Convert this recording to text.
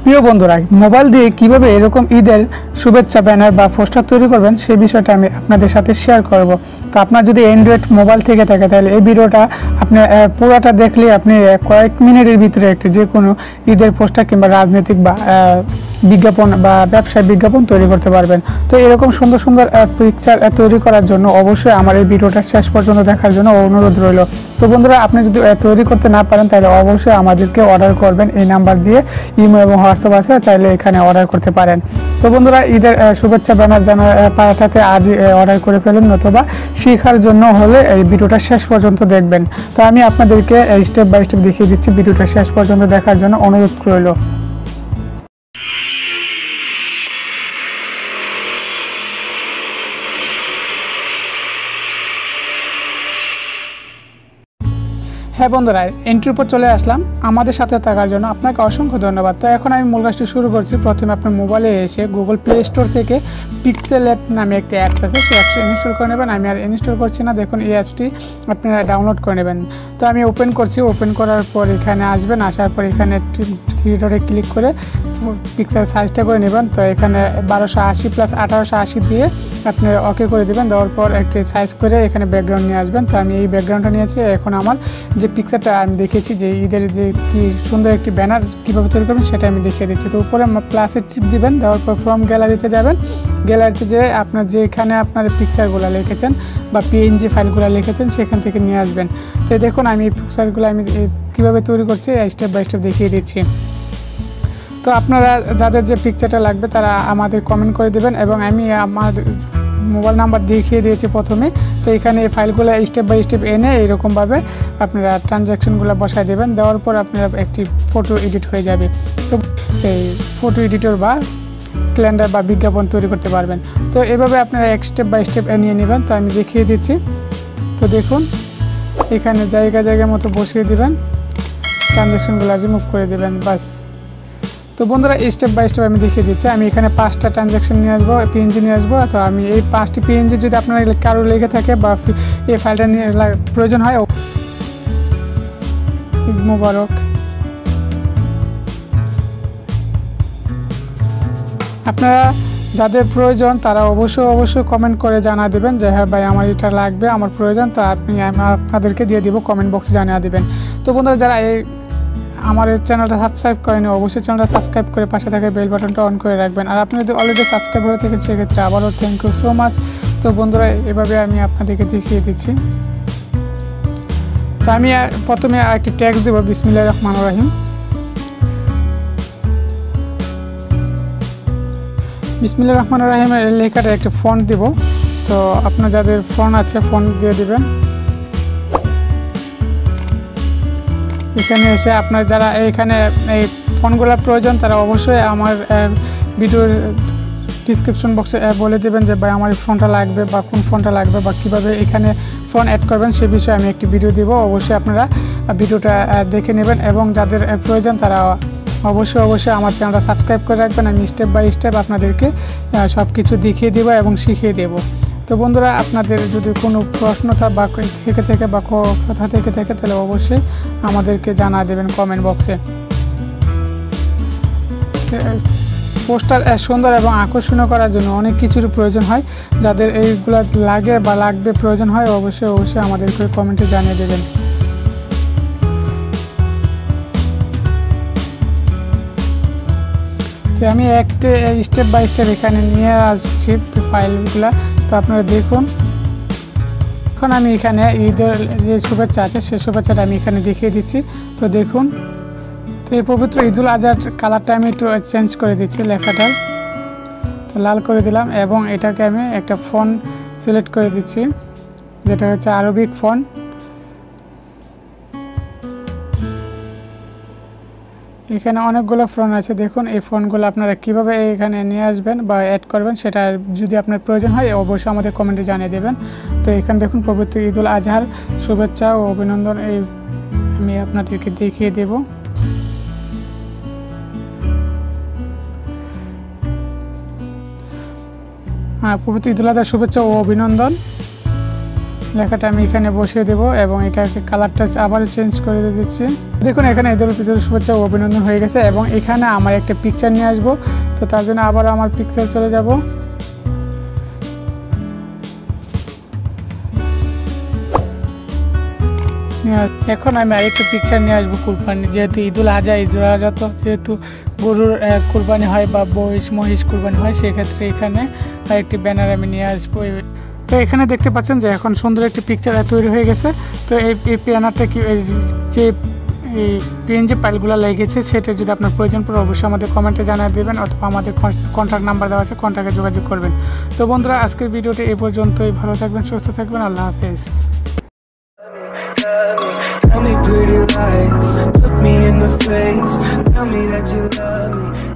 প্রিয় বন্ধুরা, মোবাইল দিয়ে কিভাবে এরকম ঈদের শুভেচ্ছা ব্যানার বা পোস্টার তৈরি করবেন সেই বিষয়টা আমি আপনাদের সাথে শেয়ার করব। তো আপনার যদি অ্যান্ড্রয়েড মোবাইল থেকে থাকে তাহলে এই ভিডিওটা আপনি পুরোটা দেখলে আপনি কয়েক মিনিটের ভিতরে একটি যে কোনো ঈদের পোস্টার কিংবা রাজনৈতিক বা বিজ্ঞাপন বা ব্যবসায় বিজ্ঞাপন তৈরি করতে পারবেন। তো এরকম সুন্দর সুন্দর পিকচার তৈরি করার জন্য অবশ্যই আমার এই ভিডিওটা শেষ পর্যন্ত দেখার জন্য অনুরোধ রইল। তো বন্ধুরা, আপনি যদি তৈরি করতে না পারেন তাহলে অবশ্যই আমাদেরকে অর্ডার করবেন। এই নাম্বার দিয়ে ইমো এবং হোয়াটসঅ্যাপ আছে, চাইলে এখানে অর্ডার করতে পারেন। তো বন্ধুরা, ঈদের শুভেচ্ছা ব্যানার পাঠাতে আজই অর্ডার করে ফেলুন, অথবা শেখার জন্য হলে এই ভিডিওটা শেষ পর্যন্ত দেখবেন। তো আমি আপনাদেরকে স্টেপ বাই স্টেপ দেখিয়ে দিচ্ছি, ভিডিওটা শেষ পর্যন্ত দেখার জন্য অনুরোধ রইল। হ্যাঁ বন্ধুরা, এন্ট্রির উপর চলে আসলাম। আমাদের সাথে থাকার জন্য আপনাকে অসংখ্য ধন্যবাদ। তো এখন আমি মূল কাজটি শুরু করছি। প্রথমে আপনার মোবাইলে এসে গুগল প্লে স্টোর থেকে পিক্সেলঅ্যাপ নামে একটি অ্যাপস আছে, সেই অ্যাপসটি ইনস্টল করে নেবেন। আমি আর ইনস্টল করছি না, দেখুন এই অ্যাপসটি আপনারা ডাউনলোড করে নেবেন। তো আমি ওপেন করছি। ওপেন করার পর এখানে আসবেন, আসার পর এখানে থ্রি ডটে ক্লিক করে পিক্সেল সাইজটা করে নেবেন। তো এখানে 1280 প্লাস 1880 দিয়ে আপনি ওকে করে দেবেন। দেওয়ার পর একটি সাইজ করে এখানে ব্যাকগ্রাউন্ড নিয়ে আসবেন। তো আমি এই ব্যাকগ্রাউন্ডটা নিয়েছি। এখন আমার যে পিকচারটা আমি দেখেছি যে ঈদের যে কি সুন্দর একটি ব্যানার কীভাবে তৈরি করবেন সেটা আমি দেখিয়ে দিচ্ছি। তো উপরে প্লাসের টিপ দিবেন, দেওয়ার পর ফ্রম গ্যালারিতে যাবেন। গ্যালারিতে যে আপনার যেখানে আপনার পিকচারগুলো লিখেছেন বা পিএনজি ফাইলগুলো লিখেছেন সেখান থেকে নিয়ে আসবেন। তো দেখুন আমি এই পিকচারগুলো আমি কীভাবে তৈরি করছি স্টেপ বাই স্টেপ দেখিয়ে দিচ্ছি। তো আপনারা যাদের যে পিকচারটা লাগবে তারা আমাদের কমেন্ট করে দেবেন, এবং আমি আমার মোবাইল নাম্বার দেখিয়ে দিয়েছি প্রথমে। তো এখানে এই ফাইলগুলো স্টেপ বাই স্টেপ এনে এইরকমভাবে আপনারা ট্রানজ্যাকশনগুলো বসায় দেবেন। দেওয়ার পর আপনারা একটি ফটো এডিট হয়ে যাবে। তো এই ফটো এডিটর বা ক্যালেন্ডার বা বিজ্ঞাপন তৈরি করতে পারবেন। তো এভাবে আপনারা এক স্টেপ বাই স্টেপ নিয়ে নেবেন। তো আমি দেখিয়ে দিচ্ছি। তো দেখুন এখানে জায়গা মতো বসিয়ে দেবেন, ট্রানজ্যাকশনগুলো রিমুভ করে দেবেন, বাস। তো বন্ধুরা, স্টেপ বাই স্টেপ আমি দেখিয়ে দিচ্ছি। আমি এখানে 5টা ট্রানজ্যাকশন নিয়ে আসবো, পিএনজি নিয়ে আসবো। তো আমি এই 5টি পিএনজি যদি আপনার কারো লেগে থাকে বা এই ফাইলটা নিয়ে প্রয়োজন হয়, মুবারক, আপনারা যাদের প্রয়োজন তারা অবশ্যই কমেন্ট করে জানা দেবেন যে হ্যাঁ ভাই আমার এটা লাগবে, আমার প্রয়োজন। তো আমি আপনাদেরকে দিয়ে দিব, কমেন্ট বক্সে জানিয়ে দেবেন। তো বন্ধুরা, যারা আমার এই চ্যানেলটা সাবস্ক্রাইব করেনি অবশ্যই চ্যানেলটা সাবস্ক্রাইব করে পাশে থাকা বেল বাটনটা অন করে রাখবেন। আর আপনি যদি অলরেডি সাবস্ক্রাইব হয়ে থাকেন সেক্ষেত্রে আবারও থ্যাংক ইউ সো মাচ। তো বন্ধুরা, এভাবে আমি আপনাদেরকে দেখিয়ে দিচ্ছি। তো আমি প্রথমে একটি ট্যাক্স দেবো, বিসমিল্লাহির রহমানির রহিম। বিসমিল্লাহির রহমানির রহিমের লেখাটা একটি ফন্ট দিব। তো আপনার যাদের ফোন আছে ফোন দিয়ে দিবেন। এখানে এসে আপনার যারা এইখানে এই ফোনগুলোর প্রয়োজন তারা অবশ্যই আমার ভিডিওর ডিসক্রিপশন বক্সে বলে দেবেন যে ভাই আমার এই ফোনটা লাগবে বা কোন ফোনটা লাগবে বা কীভাবে এখানে ফোন অ্যাড করবেন সে বিষয়ে আমি একটি ভিডিও দিব। অবশ্যই আপনারা ভিডিওটা দেখে নেবেন, এবং যাদের প্রয়োজন তারা অবশ্যই আমার চ্যানেলটা সাবস্ক্রাইব করে রাখবেন। আমি স্টেপ বাই স্টেপ আপনাদেরকে সব কিছু দেখিয়ে দেবো এবং শিখিয়ে দেবো। তো বন্ধুরা, আপনাদের যদি কোনো প্রশ্ন বা থেকে বা কথা থেকে থাকে তাহলে অবশ্যই আমাদেরকে জানা দেবেন কমেন্ট বক্সে। পোস্টার সুন্দর এবং আকর্ষণীয় করার জন্য অনেক কিছুর প্রয়োজন হয়। যাদের এইগুলো লাগে বা লাগবে প্রয়োজন হয় অবশ্যই আমাদেরকে কমেন্টে জানিয়ে দেবেন। তো আমি একটা স্টেপ বাই স্টেপ এখানে নিয়ে আসছি ফাইলগুলো। তো আপনারা দেখুন, এখন আমি এখানে ঈদের যে শুভেচ্ছা আছে সেই শুভেচ্ছাটা আমি এখানে দেখিয়ে দিচ্ছি। তো দেখুন, তো এই পবিত্র ঈদুল আজহার কালারটা আমি একটু চেঞ্জ করে দিচ্ছি, লেখাটার তো লাল করে দিলাম, এবং এটাকে আমি একটা ফন্ট সিলেক্ট করে দিচ্ছি যেটা হচ্ছে আরবিক ফন্ট। এখানে অনেকগুলো ফোন আছে, দেখুন এই ফোনগুলো আপনারা কিভাবে এখানে নিয়ে আসবেন বা অ্যাড করবেন সেটা যদি আপনার প্রয়োজন হয় অবশ্যই আমাদের কমেন্টে জানিয়ে দেবেন। তো এখানে দেখুন পবিত্র ঈদুল আজহার শুভেচ্ছা ও অভিনন্দন এই আমি আপনাদেরকে দেখিয়ে দেব। পবিত্র ঈদুল আজহার শুভেচ্ছা ও অভিনন্দন। লেখাটা আমি এখানে বসিয়ে দেবো এবং এটাকে কালারটা আবার চেঞ্জ করে দিচ্ছি। দেখুন এখানে ঈদ উল ফিতরের শুভেচ্ছা ও অভিনন্দন হয়ে গেছে এবং এখানে আমার একটা পিকচার নিয়ে আসবো। তো তার জন্য আবার আমার পিকচার চলে যাব। এখন আমি আরেকটা পিকচার নিয়ে আসবো কুরবানি, যেহেতু ঈদুল আজহা তো যেহেতু গরুর কুরবানি হয় বা মহিষ কুরবানি হয়, সেক্ষেত্রে এখানে আরেকটি ব্যানার আমি নিয়ে আসবো। তো এখানে দেখতে পাচ্ছেন যে এখন সুন্দর একটি পিকচার তৈরি হয়ে গেছে। তো এই ব্যানারটা কি যে এই পিএনজি ফাইলগুলো লেগেছে সেটা যদি আপনার প্রয়োজন পড়ে অবশ্যই আমাদের কমেন্টে জানিয়ে দেবেন, অথবা আমাদের কন্ট্যাক্ট নাম্বার দেওয়া আছে, কন্ট্যাক্টে যোগাযোগ করবেন। তো বন্ধুরা আজকের ভিডিওটি এই পর্যন্তই। ভালো থাকবেন, সুস্থ থাকবেন, আল্লাহ হাফেজ। Tell me pretty lies, look me in the face, tell me that you love me.